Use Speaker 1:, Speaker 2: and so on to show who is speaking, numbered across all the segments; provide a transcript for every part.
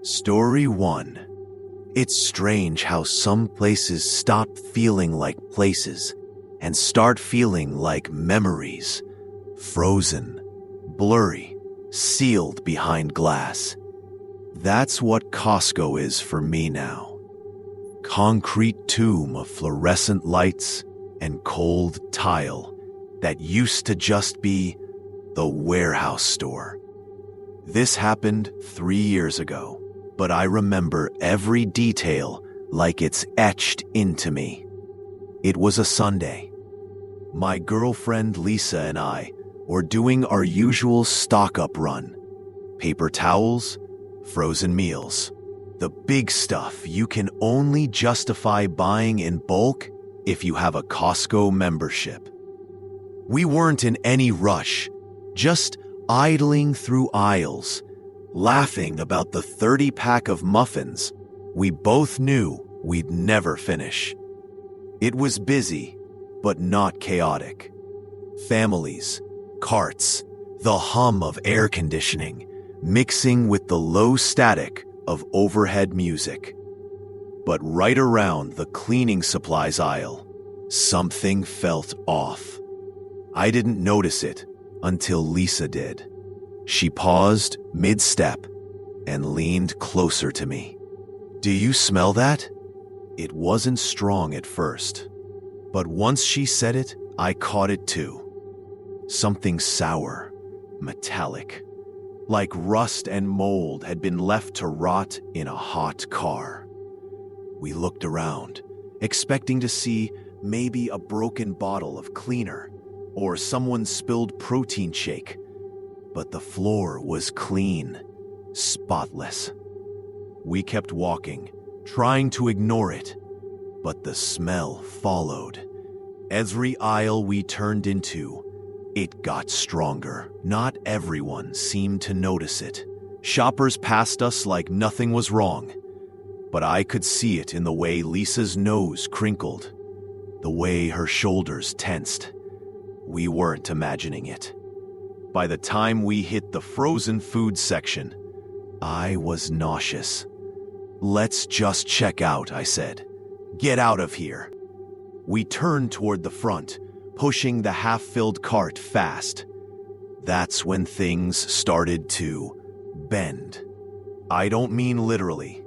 Speaker 1: Story 1. It's strange how some places stop feeling like places and start feeling like memories. Frozen, blurry, sealed behind glass. That's what Costco is for me now. Concrete tomb of fluorescent lights and cold tile that used to just be the warehouse store. This happened 3 years ago, but I remember every detail like it's etched into me. It was a Sunday. My girlfriend Lisa and I were doing our usual stock-up run. Paper towels, frozen meals. The big stuff you can only justify buying in bulk if you have a Costco membership. We weren't in any rush, just idling through aisles, laughing about the 30-pack of muffins we both knew we'd never finish. It was busy, but not chaotic. Families, carts, the hum of air conditioning, mixing with the low static of overhead music. But right around the cleaning supplies aisle, something felt off. I didn't notice it until Lisa did. She paused mid-step and leaned closer to me. "Do you smell that?" It wasn't strong at first, but once she said it, I caught it too. Something sour, metallic, like rust and mold had been left to rot in a hot car. We looked around, expecting to see maybe a broken bottle of cleaner or someone's spilled protein shake. But the floor was clean, spotless. We kept walking, trying to ignore it, but the smell followed. Every aisle we turned into, it got stronger. Not everyone seemed to notice it. Shoppers passed us like nothing was wrong, but I could see it in the way Lisa's nose crinkled, the way her shoulders tensed. We weren't imagining it. By the time we hit the frozen food section, I was nauseous. "Let's just check out," I said. "Get out of here." We turned toward the front, pushing the half-filled cart fast. That's when things started to bend. I don't mean literally,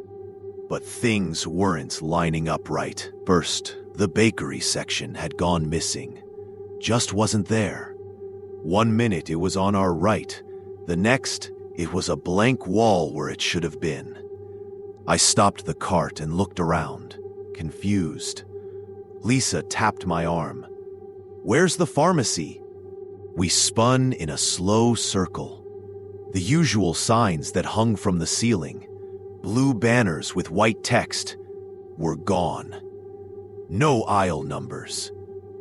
Speaker 1: but things weren't lining up right. First, the bakery section had gone missing. Just wasn't there. 1 minute it was on our right, the next it was a blank wall where it should have been. I stopped the cart and looked around, confused. Lisa tapped my arm. "Where's the pharmacy?" We spun in a slow circle. The usual signs that hung from the ceiling, blue banners with white text, were gone. No aisle numbers,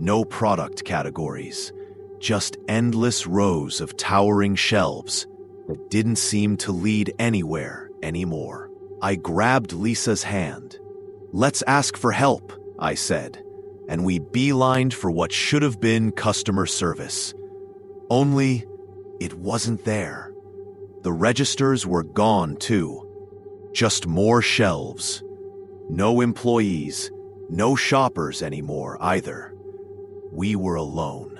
Speaker 1: no product categories. Just endless rows of towering shelves that didn't seem to lead anywhere anymore. I grabbed Lisa's hand. "Let's ask for help," I said, and we beelined for what should have been customer service. Only, it wasn't there. The registers were gone too. Just more shelves. No employees, no shoppers anymore either. We were alone.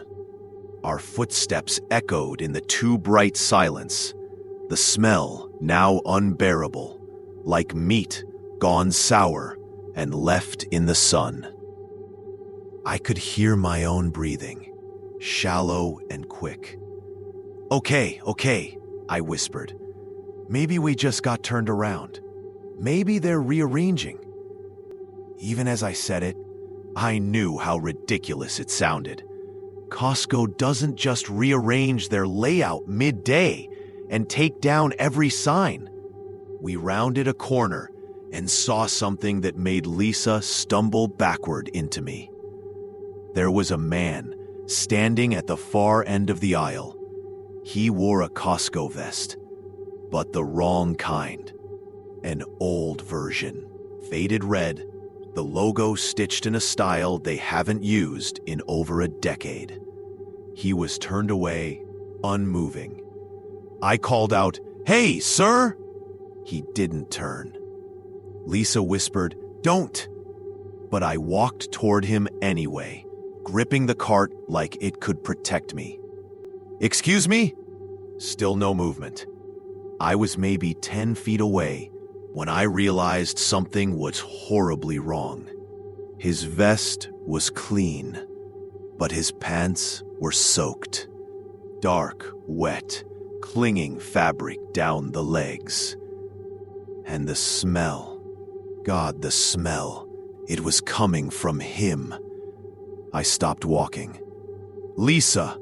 Speaker 1: Our footsteps echoed in the too bright silence, the smell now unbearable, like meat gone sour and left in the sun. I could hear my own breathing, shallow and quick. Okay, I whispered. "Maybe we just got turned around. Maybe they're rearranging." Even as I said it, I knew how ridiculous it sounded. Costco doesn't just rearrange their layout midday and take down every sign. We rounded a corner and saw something that made Lisa stumble backward into me. There was a man standing at the far end of the aisle. He wore a Costco vest, but the wrong kind. An old version, faded red, the logo stitched in a style they haven't used in over a decade. He was turned away, unmoving. I called out, "Hey, sir!" He didn't turn. Lisa whispered, "Don't!" But I walked toward him anyway, gripping the cart like it could protect me. "Excuse me?" Still no movement. I was maybe 10 feet away when I realized something was horribly wrong. His vest was clean, but his pants were soaked. Dark, wet, clinging fabric down the legs. And the smell. God, the smell. It was coming from him. I stopped walking. "Lisa,"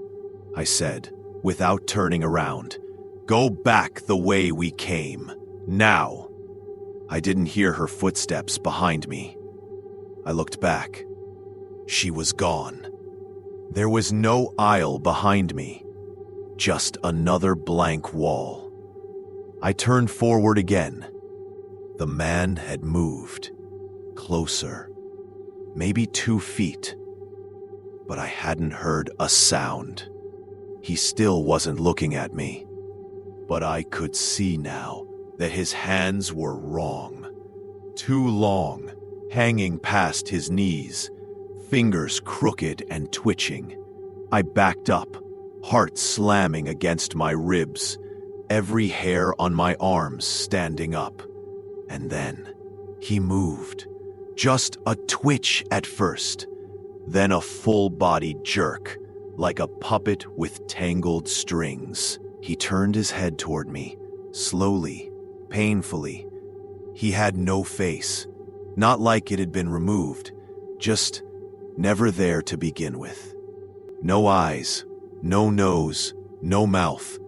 Speaker 1: I said, without turning around, "go back the way we came. Now." I didn't hear her footsteps behind me. I looked back. She was gone. There was no aisle behind me, just another blank wall. I turned forward again. The man had moved. Closer. Maybe 2 feet. But I hadn't heard a sound. He still wasn't looking at me. But I could see now that his hands were wrong. Too long, hanging past his knees, fingers crooked and twitching. I backed up, heart slamming against my ribs, every hair on my arms standing up. And then he moved. Just a twitch at first, then a full-bodied jerk, like a puppet with tangled strings. He turned his head toward me, slowly, painfully. He had no face, not like it had been removed, just never there to begin with. No eyes, no nose, no mouth,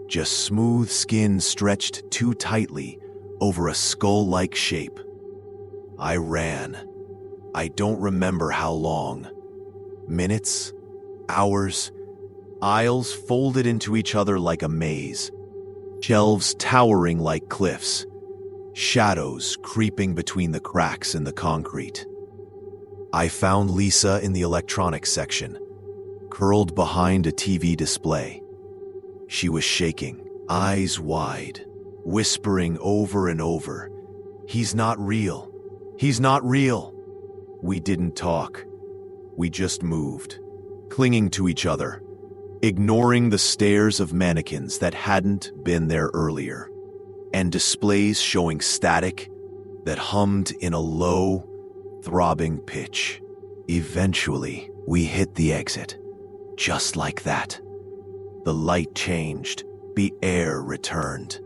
Speaker 1: just smooth skin stretched too tightly over a skull-like shape. I ran. I don't remember how long. Minutes? Hours? Aisles folded into each other like a maze. Shelves towering like cliffs. Shadows creeping between the cracks in the concrete. I found Lisa in the electronics section, curled behind a TV display. She was shaking, eyes wide, whispering over and over, "He's not real. He's not real." We didn't talk. We just moved, clinging to each other, ignoring the stares of mannequins that hadn't been there earlier, and displays showing static that hummed in a low, throbbing pitch. Eventually, we hit the exit, just like that. The light changed, the air returned.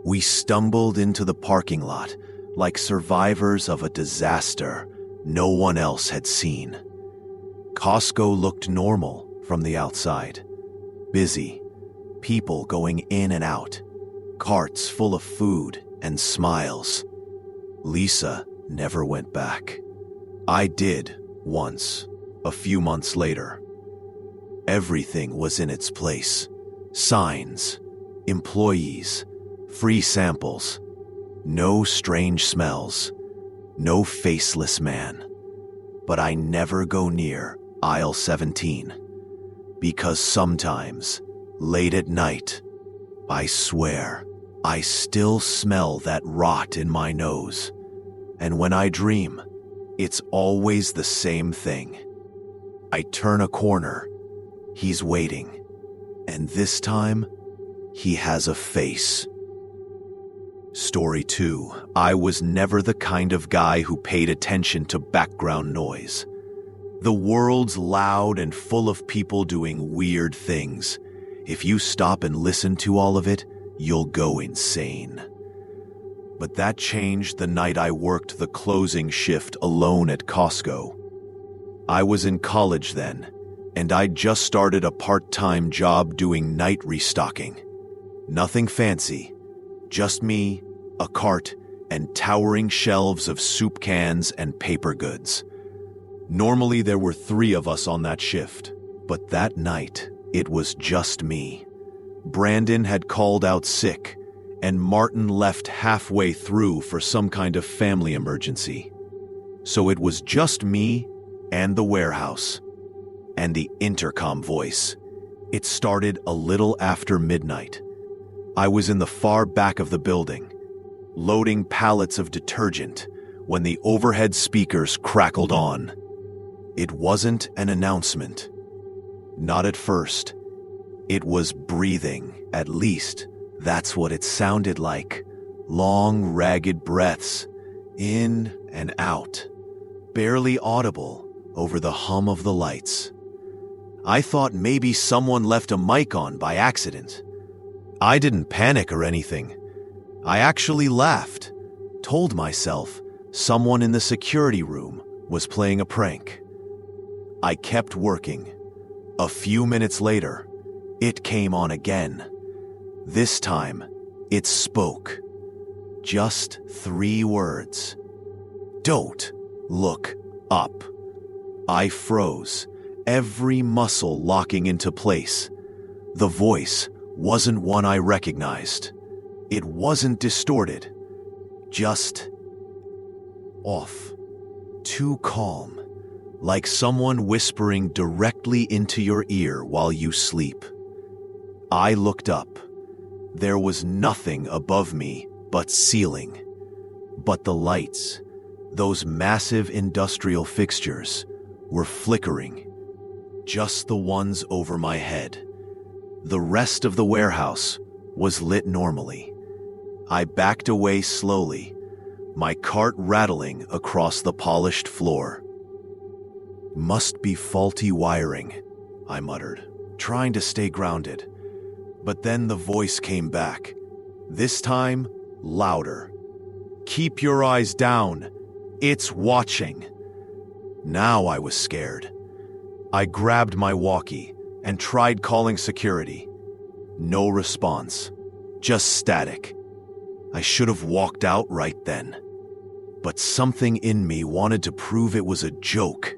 Speaker 1: We stumbled into the parking lot like survivors of a disaster no one else had seen. Costco looked normal from the outside. Busy, people going in and out, carts full of food and smiles. Lisa never went back. I did once, a few months later. Everything was in its place. Signs, employees, free samples, no strange smells, no faceless man. But I never go near aisle 17, because sometimes, late at night, I swear, I still smell that rot in my nose. And when I dream, it's always the same thing. I turn a corner, he's waiting, and this time, he has a face. Story 2. I was never the kind of guy who paid attention to background noise. The world's loud and full of people doing weird things. If you stop and listen to all of it, you'll go insane. But that changed the night I worked the closing shift alone at Costco. I was in college then, and I'd just started a part-time job doing night restocking. Nothing fancy, just me, a cart, and towering shelves of soup cans and paper goods. Normally there were 3 of us on that shift, but that night it was just me. Brandon had called out sick, and Martin left halfway through for some kind of family emergency. So it was just me and the warehouse. And the intercom voice. It started a little after midnight. I was in the far back of the building, loading pallets of detergent when the overhead speakers crackled on. It wasn't an announcement. Not at first. It was breathing, at least. That's what it sounded like. Long, ragged breaths, in and out, barely audible over the hum of the lights. I thought maybe someone left a mic on by accident. I didn't panic or anything. I actually laughed, told myself someone in the security room was playing a prank. I kept working. A few minutes later, it came on again. This time, it spoke. Just 3 words. Don't look up. I froze, every muscle locking into place. The voice wasn't one I recognized. It wasn't distorted. Just off. Too calm. Like someone whispering directly into your ear while you sleep. I looked up. There was nothing above me but ceiling. But the lights, those massive industrial fixtures, were flickering. Just the ones over my head. The rest of the warehouse was lit normally. I backed away slowly, my cart rattling across the polished floor. Must be faulty wiring, I muttered, trying to stay grounded. But then the voice came back, this time louder. Keep your eyes down. It's watching. Now I was scared. I grabbed my walkie and tried calling security. No response. Just static. I should have walked out right then. But something in me wanted to prove it was a joke.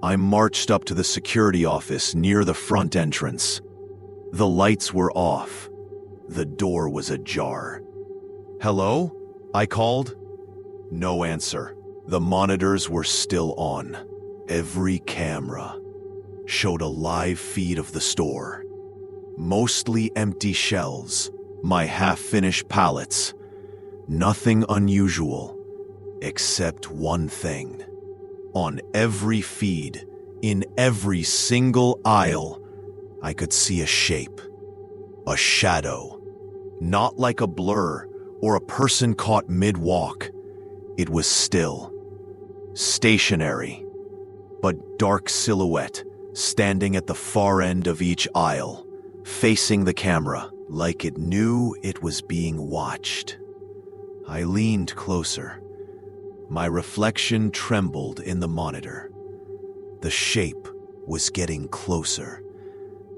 Speaker 1: I marched up to the security office near the front entrance. The lights were off. The door was ajar. Hello? I called. No answer. The monitors were still on. Every camera showed a live feed of the store. Mostly empty shelves, my half-finished pallets. Nothing unusual, except one thing. On every feed, in every single aisle, I could see a shape, a shadow. Not like a blur or a person caught mid-walk. It was still, stationary, but dark silhouette standing at the far end of each aisle, facing the camera like it knew it was being watched. I leaned closer. My reflection trembled in the monitor. The shape was getting closer,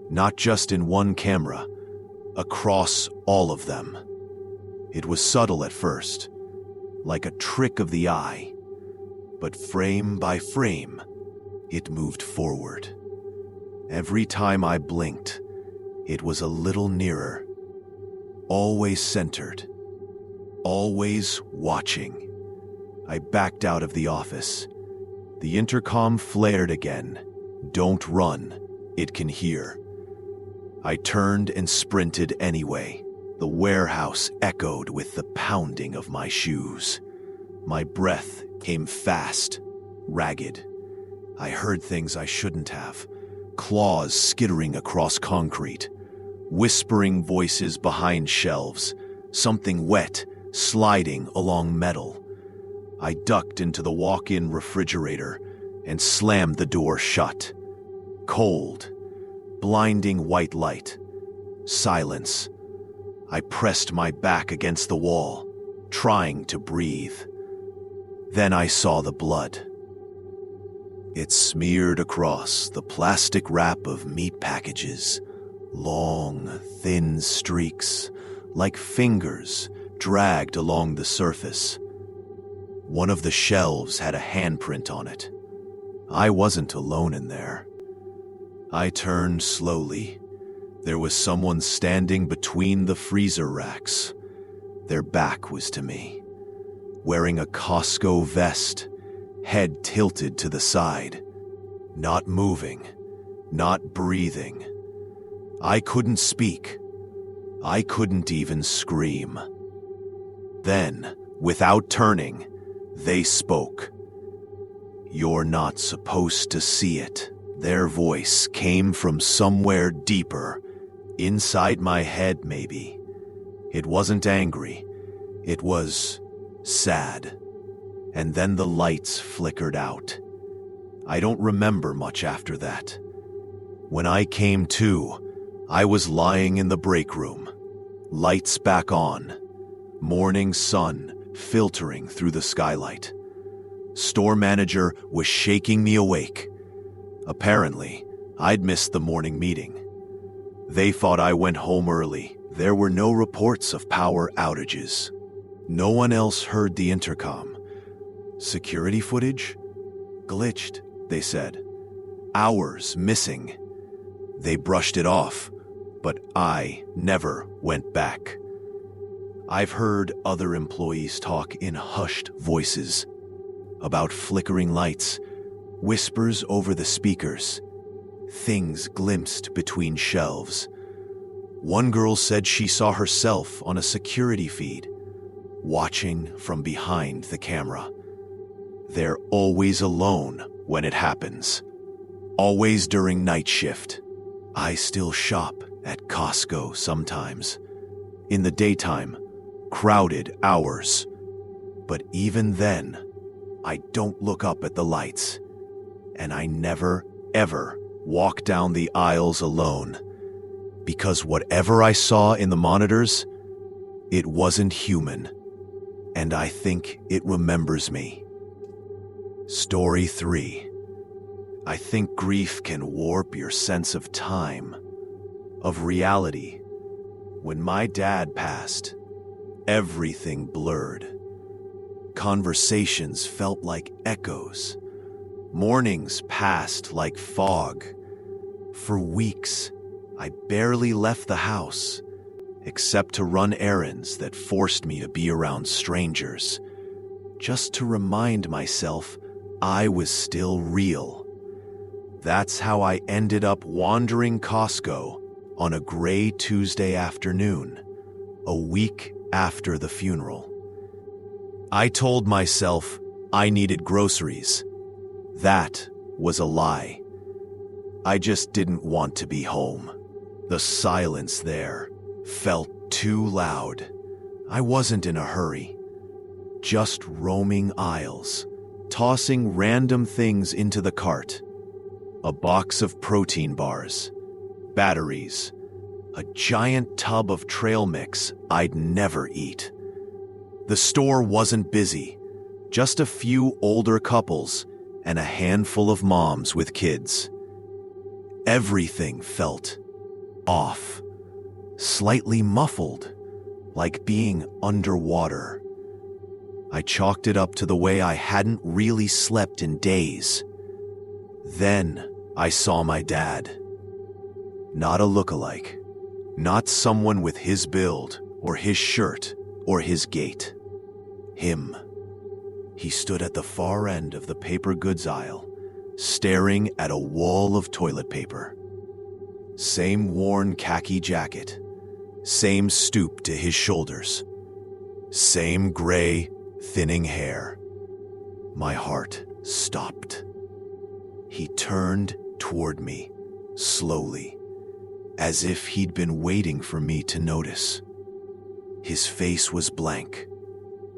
Speaker 1: not just in one camera, across all of them. It was subtle at first, like a trick of the eye, but frame by frame, it moved forward. Every time I blinked, it was a little nearer, always centered, always watching. I backed out of the office. The intercom flared again. Don't run, it can hear. I turned and sprinted anyway. The warehouse echoed with the pounding of my shoes. My breath came fast, ragged. I heard things I shouldn't have. Claws skittering across concrete. Whispering voices behind shelves. Something wet sliding along metal. I ducked into the walk-in refrigerator and slammed the door shut. Cold, blinding white light. Silence. I pressed my back against the wall, trying to breathe. Then I saw the blood. It smeared across the plastic wrap of meat packages. Long, thin streaks, like fingers dragged along the surface. One of the shelves had a handprint on it. I wasn't alone in there. I turned slowly. There was someone standing between the freezer racks. Their back was to me, wearing a Costco vest, head tilted to the side, not moving, not breathing. I couldn't speak. I couldn't even scream. Then, without turning, they spoke. "You're not supposed to see it." Their voice came from somewhere deeper, inside my head maybe. It wasn't angry, it was sad. And then the lights flickered out. I don't remember much after that. When I came to, I was lying in the break room. Lights back on. Morning sun filtering through the skylight. Store manager was shaking me awake. Apparently, I'd missed the morning meeting. They thought I went home early. There were no reports of power outages. No one else heard the intercom. Security footage? Glitched, they said. Hours missing. They brushed it off, but I never went back. I've heard other employees talk in hushed voices about flickering lights, whispers over the speakers, things glimpsed between shelves. One girl said she saw herself on a security feed, watching from behind the camera. They're always alone when it happens. Always during night shift. I still shop at Costco sometimes. In the daytime, crowded hours. But even then, I don't look up at the lights. And I never, ever walk down the aisles alone. Because whatever I saw in the monitors, it wasn't human. And I think it remembers me. Story 3. I think grief can warp your sense of time, of reality. When my dad passed, everything blurred. Conversations felt like echoes. Mornings passed like fog. For weeks, I barely left the house, except to run errands that forced me to be around strangers, just to remind myself I was still real. That's how I ended up wandering Costco on a gray Tuesday afternoon, a week after the funeral. I told myself I needed groceries. That was a lie. I just didn't want to be home. The silence there felt too loud. I wasn't in a hurry. Just roaming aisles, tossing random things into the cart. A box of protein bars, batteries, a giant tub of trail mix I'd never eat. The store wasn't busy, just a few older couples and a handful of moms with kids. Everything felt off, slightly muffled, like being underwater. I chalked it up to the way I hadn't really slept in days. Then I saw my dad. Not a lookalike, not someone with his build or his shirt or his gait. Him. He stood at the far end of the paper goods aisle, staring at a wall of toilet paper. Same worn khaki jacket, same stoop to his shoulders, same gray, thinning hair. My heart stopped. He turned toward me, slowly, as if he'd been waiting for me to notice. His face was blank,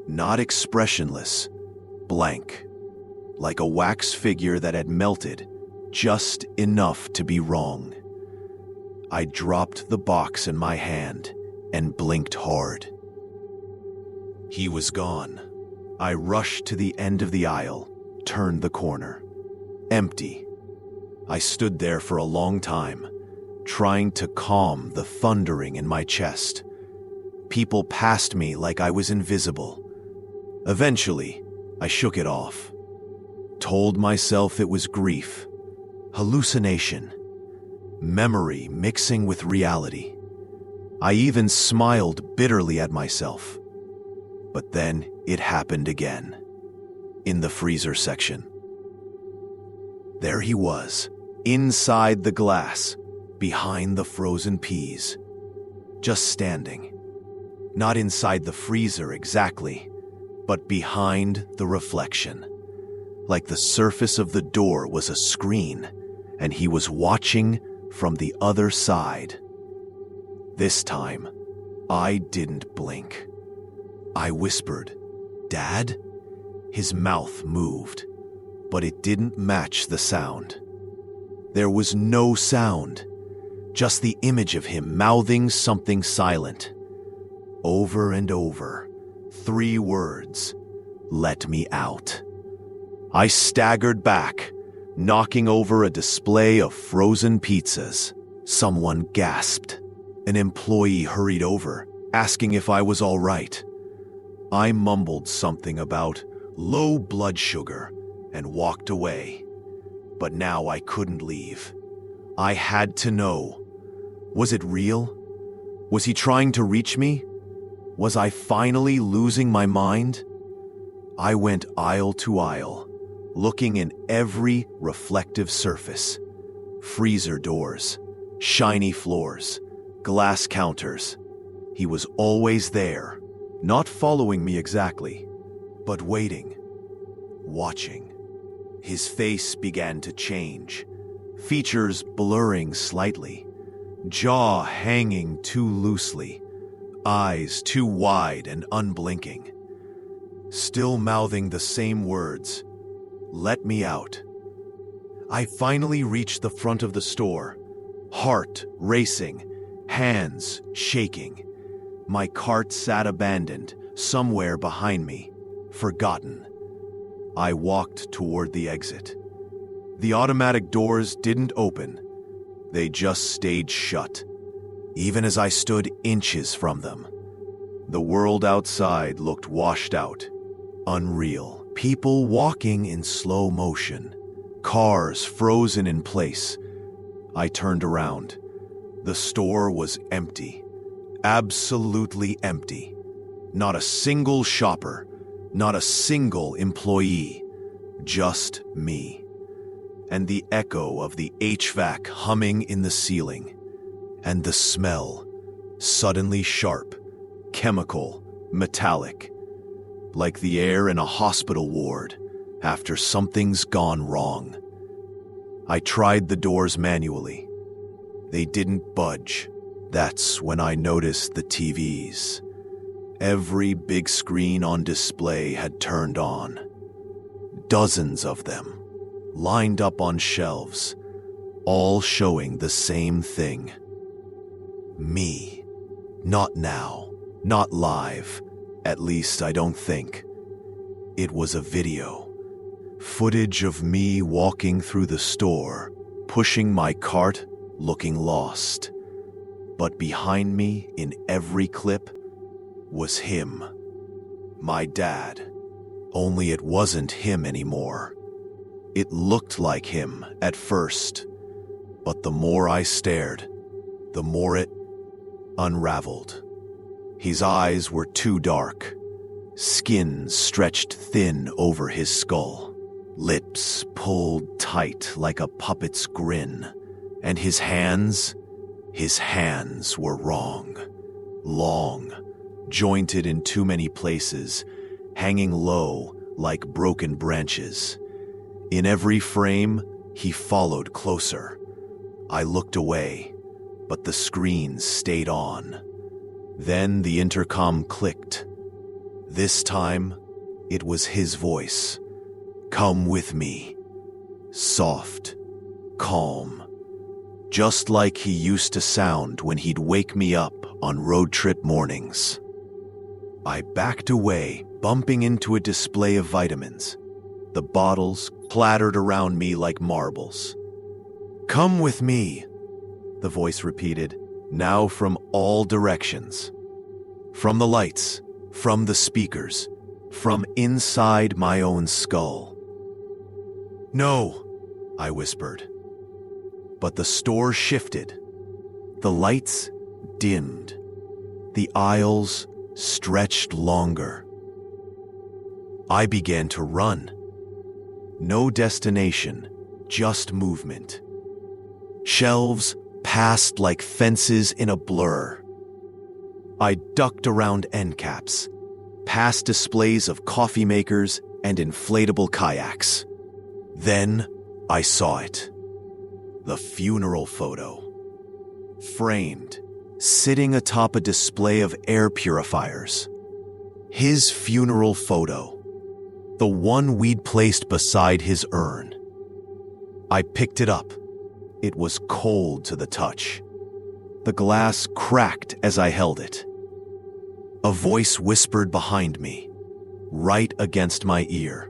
Speaker 1: not expressionless, blank, like a wax figure that had melted just enough to be wrong. I dropped the box in my hand and blinked hard. He was gone. I rushed to the end of the aisle, turned the corner. Empty. I stood there for a long time, trying to calm the thundering in my chest. People passed me like I was invisible. Eventually, I shook it off. Told myself it was grief, hallucination, memory mixing with reality. I even smiled bitterly at myself. But then it happened again. In the freezer section. There he was, inside the glass, behind the frozen peas. Just standing. Not inside the freezer exactly, but behind the reflection. Like the surface of the door was a screen, and he was watching from the other side. This time, I didn't blink. I whispered, "Dad?" His mouth moved, but it didn't match the sound. There was no sound, just the image of him mouthing something silent. Over and over, 3 words, "Let me out." I staggered back, knocking over a display of frozen pizzas. Someone gasped. An employee hurried over, asking if I was all right. I mumbled something about low blood sugar and walked away. But now I couldn't leave. I had to know. Was it real? Was he trying to reach me? Was I finally losing my mind? I went aisle to aisle, looking in every reflective surface. Freezer doors, shiny floors, glass counters. He was always there, not following me exactly, but waiting, watching. His face began to change, features blurring slightly, jaw hanging too loosely, eyes too wide and unblinking. Still mouthing the same words, "Let me out." I finally reached the front of the store, heart racing, hands shaking. My cart sat abandoned, somewhere behind me, forgotten. I walked toward the exit. The automatic doors didn't open. They just stayed shut, even as I stood inches from them. The world outside looked washed out, unreal. People walking in slow motion, cars frozen in place. I turned around. The store was empty, absolutely empty. Not a single shopper, not a single employee, just me. And the echo of the HVAC humming in the ceiling. And the smell, suddenly sharp, chemical, metallic. Like the air in a hospital ward after something's gone wrong. I tried the doors manually. They didn't budge. That's when I noticed the TVs. Every big screen on display had turned on. Dozens of them, lined up on shelves, all showing the same thing. Me. Not now, not live. At least I don't think. It was a video. Footage of me walking through the store, pushing my cart, looking lost. But behind me, in every clip, was him. My dad. Only it wasn't him anymore. It looked like him at first. But the more I stared, the more it unraveled. His eyes were too dark, skin stretched thin over his skull, lips pulled tight like a puppet's grin, and his hands were wrong, long, jointed in too many places, hanging low like broken branches. In every frame, he followed closer. I looked away, but the screens stayed on. Then the intercom clicked. This time, it was his voice. "Come with me." Soft, calm, just like he used to sound when he'd wake me up on road trip mornings. I backed away, bumping into a display of vitamins. The bottles clattered around me like marbles. "Come with me," the voice repeated, now from all directions. From the lights, from the speakers, from inside my own skull. "No," I whispered. But the store shifted. The lights dimmed. The aisles stretched longer. I began to run. No destination, just movement. Shelves passed like fences in a blur. I ducked around end caps, past displays of coffee makers and inflatable kayaks. Then I saw it. The funeral photo. Framed, sitting atop a display of air purifiers. His funeral photo. The one we'd placed beside his urn. I picked it up. It was cold to the touch. The glass cracked as I held it. A voice whispered behind me, right against my ear.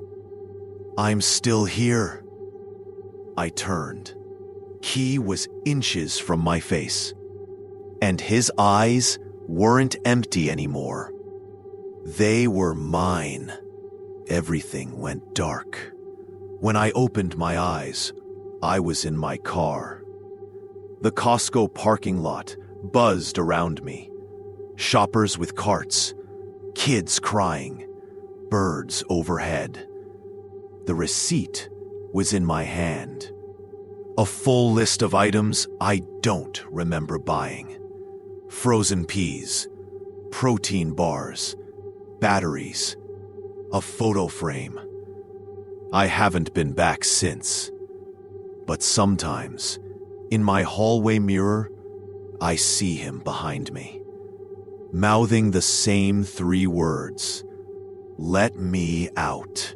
Speaker 1: "I'm still here." I turned. He was inches from my face, and his eyes weren't empty anymore. They were mine. Everything went dark. When I opened my eyes, I was in my car. The Costco parking lot buzzed around me. Shoppers with carts, kids crying, birds overhead. The receipt was in my hand. A full list of items I don't remember buying. Frozen peas, protein bars, batteries, a photo frame. I haven't been back since. But sometimes, in my hallway mirror, I see him behind me, mouthing the same 3 words. "Let me out."